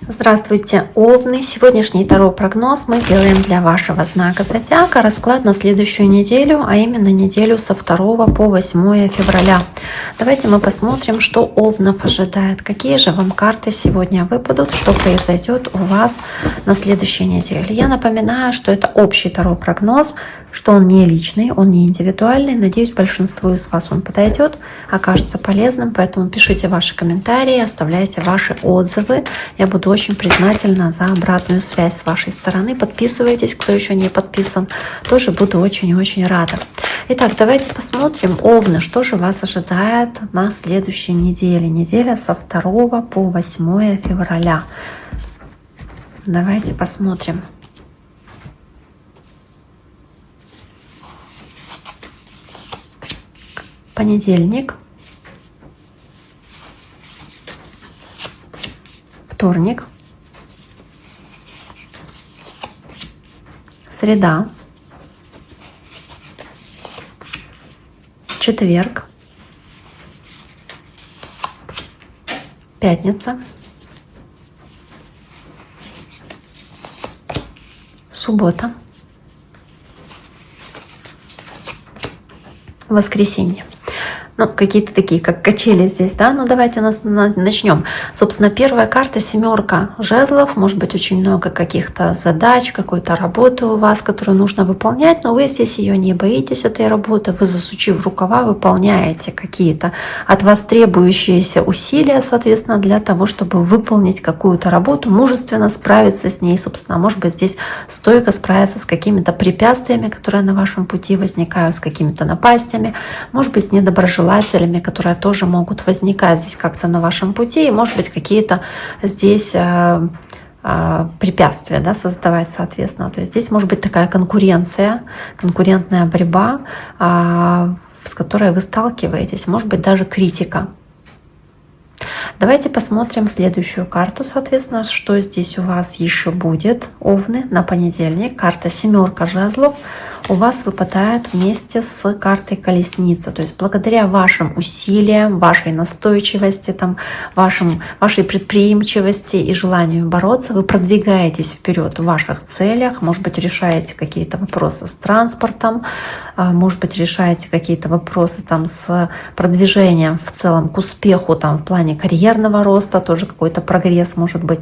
Здравствуйте, Овны! Сегодняшний таро-прогноз мы делаем для вашего знака зодиака. Расклад на следующую неделю, а именно неделю со 2 по 8 февраля. Давайте мы посмотрим, что Овнов ожидает. Какие же вам карты сегодня выпадут, что произойдет у вас на следующей неделе. Я напоминаю, что это общий таро-прогноз, что он не личный, он не индивидуальный. Надеюсь, большинству из вас он подойдет, окажется полезным. Поэтому пишите ваши комментарии, оставляйте ваши отзывы. Я буду очень признательна за обратную связь с вашей стороны. Подписывайтесь, кто еще не подписан. Тоже буду очень и очень рада. Итак, давайте посмотрим, Овны, что же вас ожидает на следующей неделе. Неделя со 2 по 8 февраля. Давайте посмотрим. Понедельник, вторник, среда, четверг, пятница, суббота, воскресенье. Ну, какие-то такие, как качели здесь, да? Ну, давайте начнем. Собственно, первая карта — семерка жезлов. Может быть, очень много каких-то задач, какой-то работы у вас, которую нужно выполнять, но вы здесь ее не боитесь, этой работы. Вы, засучив рукава, выполняете какие-то от вас требующиеся усилия, соответственно, для того, чтобы выполнить какую-то работу, мужественно справиться с ней. Собственно, может быть, здесь стойко справиться с какими-то препятствиями, которые на вашем пути возникают, с какими-то напастями, может быть, с недоброжелателями, которые тоже могут возникать здесь как-то на вашем пути, и, может быть, какие-то здесь препятствия, да, создавать, соответственно. То есть здесь может быть такая конкуренция, конкурентная борьба, с которой вы сталкиваетесь, может быть, даже критика. Давайте посмотрим следующую карту, соответственно, что здесь у вас еще будет, Овны, на понедельник. Карта семерка жезлов у вас выпадает вместе с картой колесница. То есть благодаря вашим усилиям, вашей настойчивости, вашей предприимчивости и желанию бороться, вы продвигаетесь вперед в ваших целях. Может быть, решаете какие-то вопросы с транспортом, может быть, решаете какие-то вопросы с продвижением в целом к успеху в плане карьерного роста, тоже какой-то прогресс может быть.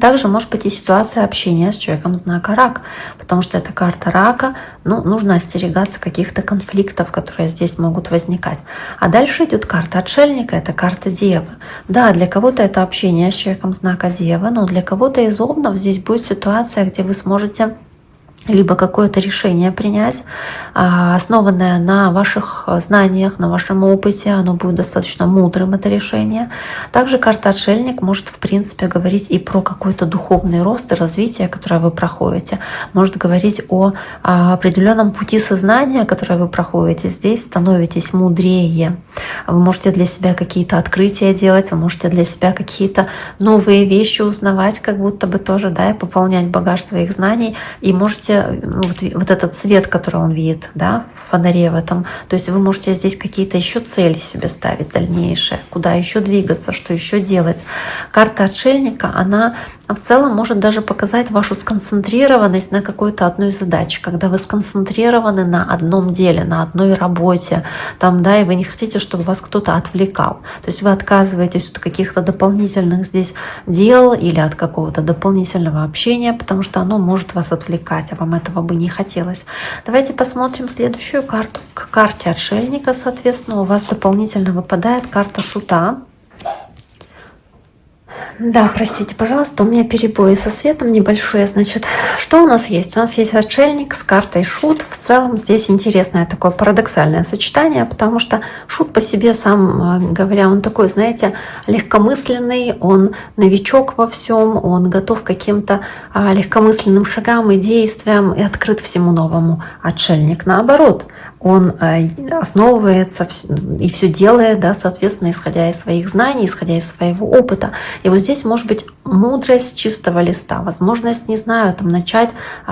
Также может быть и ситуация общения с человеком знака Рак, потому что это карта Рака, нужно остерегаться каких-то конфликтов, которые здесь могут возникать. А дальше идет карта Отшельника, это карта Девы. Да, для кого-то это общение с человеком знака Девы, но для кого-то из Овнов здесь будет ситуация, где вы сможете либо какое-то решение принять, основанное на ваших знаниях, на вашем опыте, оно будет достаточно мудрым, это решение. Также карта Отшельник может, в принципе, говорить и про какой-то духовный рост и развитие, которое вы проходите. Может говорить о определенном пути сознания, которое вы проходите. Здесь становитесь мудрее. Вы можете для себя какие-то открытия делать, вы можете для себя какие-то новые вещи узнавать, как будто бы тоже, да, и пополнять багаж своих знаний. И можете вот этот цвет, который он видит, да, в фонаре в этом. То есть вы можете здесь какие-то еще цели себе ставить дальнейшие, куда еще двигаться, что еще делать. Карта Отшельника, она в целом может даже показать вашу сконцентрированность на какой-то одной задаче, когда вы сконцентрированы на одном деле, на одной работе, да, и вы не хотите, чтобы вас кто-то отвлекал. То есть вы отказываетесь от каких-то дополнительных здесь дел или от какого-то дополнительного общения, потому что оно может вас отвлекать, а вам этого бы не хотелось. Давайте посмотрим следующую карту. К карте Отшельника, соответственно, у вас дополнительно выпадает карта Шута. Да, простите, пожалуйста, у меня перебои со светом небольшие. Значит, что у нас есть? У нас есть Отшельник с картой Шут. В целом здесь интересное такое парадоксальное сочетание, потому что Шут по себе сам говоря, он такой, знаете, легкомысленный, он новичок во всем, он готов к каким-то легкомысленным шагам и действиям и открыт всему новому. Отшельник наоборот. он основывается и все делает, да, соответственно, исходя из своих знаний, исходя из своего опыта. И вот здесь может быть мудрость чистого листа, возможность, не знаю, там начать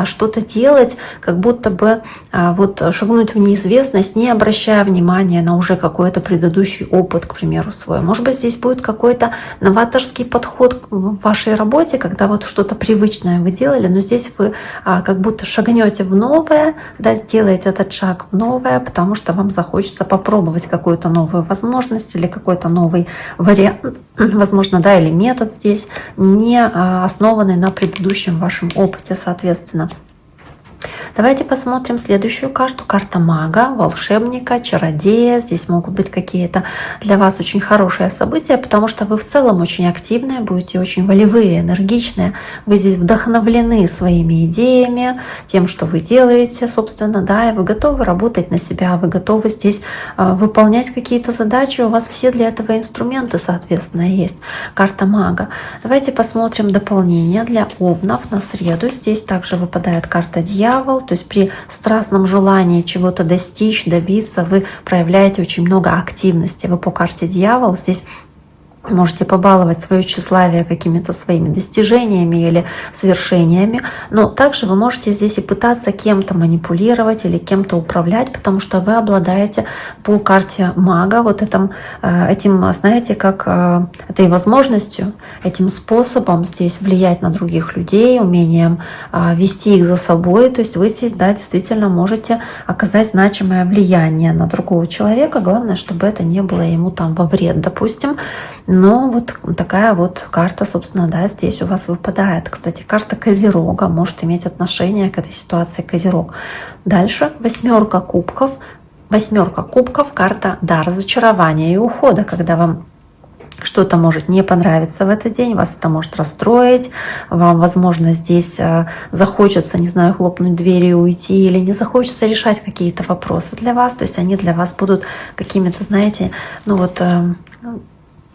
что-то делать, как будто бы вот шагнуть в неизвестность, не обращая внимания на уже какой-то предыдущий опыт, к примеру, свой. Может быть, здесь будет какой-то новаторский подход в вашей работе, когда вот что-то привычное вы делали, но здесь вы как будто шагнете в новое, да, сделаете этот шаг в новое, потому что вам захочется попробовать какую-то новую возможность или какой-то новый вариант, возможно, да, или метод здесь, не основанный на предыдущем вашем опыте, соответственно. Давайте посмотрим следующую карту. Карта мага, волшебника, чародея. Здесь могут быть какие-то для вас очень хорошие события, потому что вы в целом очень активные, будете очень волевые, энергичные. Вы здесь вдохновлены своими идеями, тем, что вы делаете, собственно, да, и вы готовы работать на себя, вы готовы здесь выполнять какие-то задачи. У вас все для этого инструменты, соответственно, есть. Карта мага. Давайте посмотрим дополнение для овнов на среду. Здесь также выпадает карта дьявол. То есть при страстном желании чего-то достичь, добиться, вы проявляете очень много активности. Вы по карте дьявол здесь можете побаловать свое тщеславие какими-то своими достижениями или свершениями, но также вы можете здесь и пытаться кем-то манипулировать или кем-то управлять, потому что вы обладаете по карте мага вот этим, знаете, как этой возможностью, этим способом здесь влиять на других людей, умением вести их за собой. То есть вы здесь, да, действительно можете оказать значимое влияние на другого человека. Главное, чтобы это не было ему там во вред, допустим. Но вот такая вот карта, собственно, да, здесь у вас выпадает. Кстати, карта Козерога может иметь отношение к этой ситуации Козерог. Дальше восьмерка кубков. Восьмерка кубков — карта, да, разочарования и ухода, когда вам что-то может не понравиться в этот день, вас это может расстроить, вам, возможно, здесь захочется, не знаю, хлопнуть дверью и уйти, или не захочется решать какие-то вопросы для вас, то есть они для вас будут какими-то, знаете, ну вот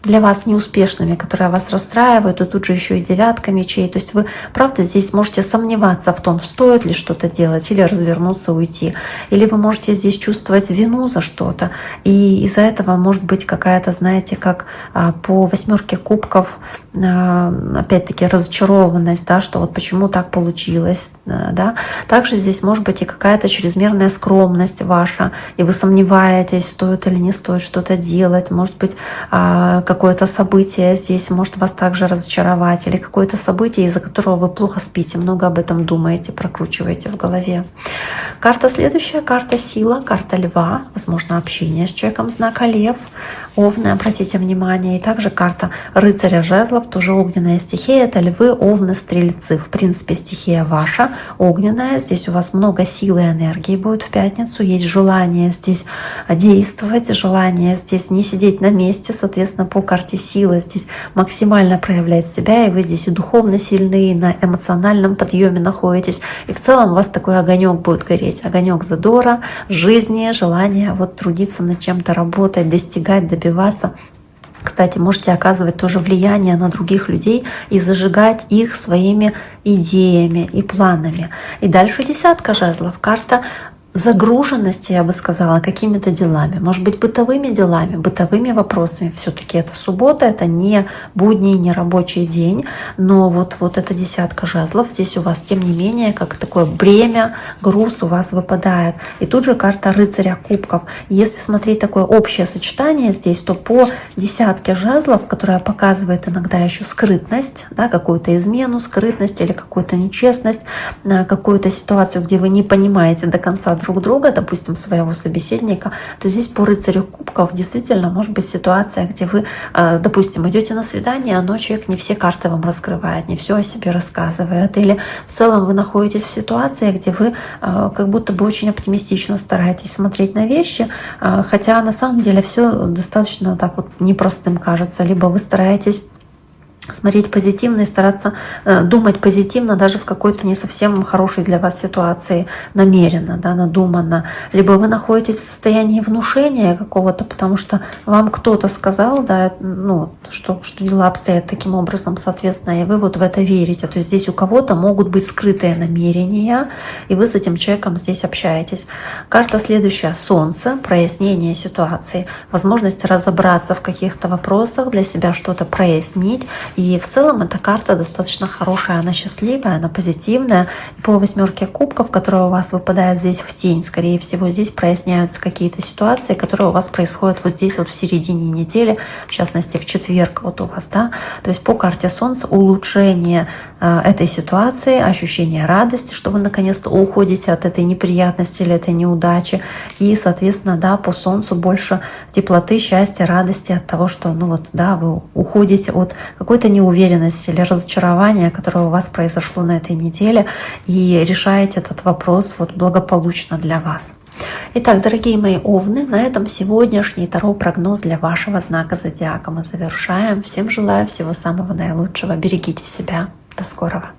для вас неуспешными, которые вас расстраивают, и тут же еще и девятка мечей. То есть вы, правда, здесь можете сомневаться в том, стоит ли что-то делать или развернуться, уйти. Или вы можете здесь чувствовать вину за что-то. И из-за этого может быть какая-то, знаете, как по восьмерке кубков, опять-таки разочарованность, да, что вот почему так получилось. Да. Также здесь может быть и какая-то чрезмерная скромность ваша, и вы сомневаетесь, стоит или не стоит что-то делать. Может быть, какое-то событие здесь может вас также разочаровать, или какое-то событие, из-за которого вы плохо спите, много об этом думаете, прокручиваете в голове. Карта следующая, карта сила, карта льва, возможно, общение с человеком знака лев, овны, обратите внимание, и также карта рыцаря жезлов, тоже огненная стихия, это львы, овны, стрельцы. В принципе, стихия ваша огненная, здесь у вас много силы и энергии будет в пятницу, есть желание здесь действовать, желание здесь не сидеть на месте, соответственно, по карте силы здесь максимально проявлять себя, и вы здесь и духовно сильны, и на эмоциональном подъеме находитесь, и в целом у вас такой огонек будет гореть, огонек задора, жизни, желания вот трудиться над чем-то, работать, достигать, добиваться. Кстати, можете оказывать тоже влияние на других людей и зажигать их своими идеями и планами. И дальше десятка жезлов, карта загруженности, я бы сказала, какими-то делами, может быть, бытовыми делами, бытовыми вопросами. Все-таки это суббота, это не будний, не рабочий день, но вот эта десятка жезлов здесь у вас, тем не менее, как такое бремя, груз у вас выпадает. И тут же карта рыцаря кубков. Если смотреть такое общее сочетание здесь, то по десятке жезлов, которая показывает иногда еще скрытность, да, какую-то измену, скрытность или какую-то нечестность, какую-то ситуацию, где вы не понимаете до конца друг друга, допустим, своего собеседника, то здесь по рыцарю кубков действительно может быть ситуация, где вы, допустим, идете на свидание, но человек не все карты вам раскрывает, не все о себе рассказывает, или в целом вы находитесь в ситуации, где вы как будто бы очень оптимистично стараетесь смотреть на вещи, хотя на самом деле все достаточно так вот непростым кажется, либо вы стараетесь смотреть позитивно и стараться думать позитивно даже в какой-то не совсем хорошей для вас ситуации, намеренно, да, надуманно. Либо вы находитесь в состоянии внушения какого-то, потому что вам кто-то сказал, да, ну, что дела обстоят таким образом, соответственно, и вы вот в это верите. То есть здесь у кого-то могут быть скрытые намерения, и вы с этим человеком здесь общаетесь. Карта следующая — Солнце, прояснение ситуации, возможность разобраться в каких-то вопросах, для себя что-то прояснить. И в целом эта карта достаточно хорошая, она счастливая, она позитивная. И по 8 кубков, которая у вас выпадает здесь в тень, скорее всего, здесь проясняются какие-то ситуации, которые у вас происходят вот здесь вот в середине недели, в частности в четверг вот у вас, да. То есть по карте Солнца улучшение этой ситуации, ощущение радости, что вы наконец-то уходите от этой неприятности или этой неудачи. И, соответственно, да, по Солнцу больше теплоты, счастья, радости от того, что, ну вот, да, вы уходите от какой-то неуверенности или разочарования, которое у вас произошло на этой неделе, и решаете этот вопрос вот благополучно для вас. Итак, дорогие мои овны, на этом сегодняшний таро-прогноз для вашего знака зодиака мы завершаем. Всем желаю всего самого наилучшего. Берегите себя. До скорого.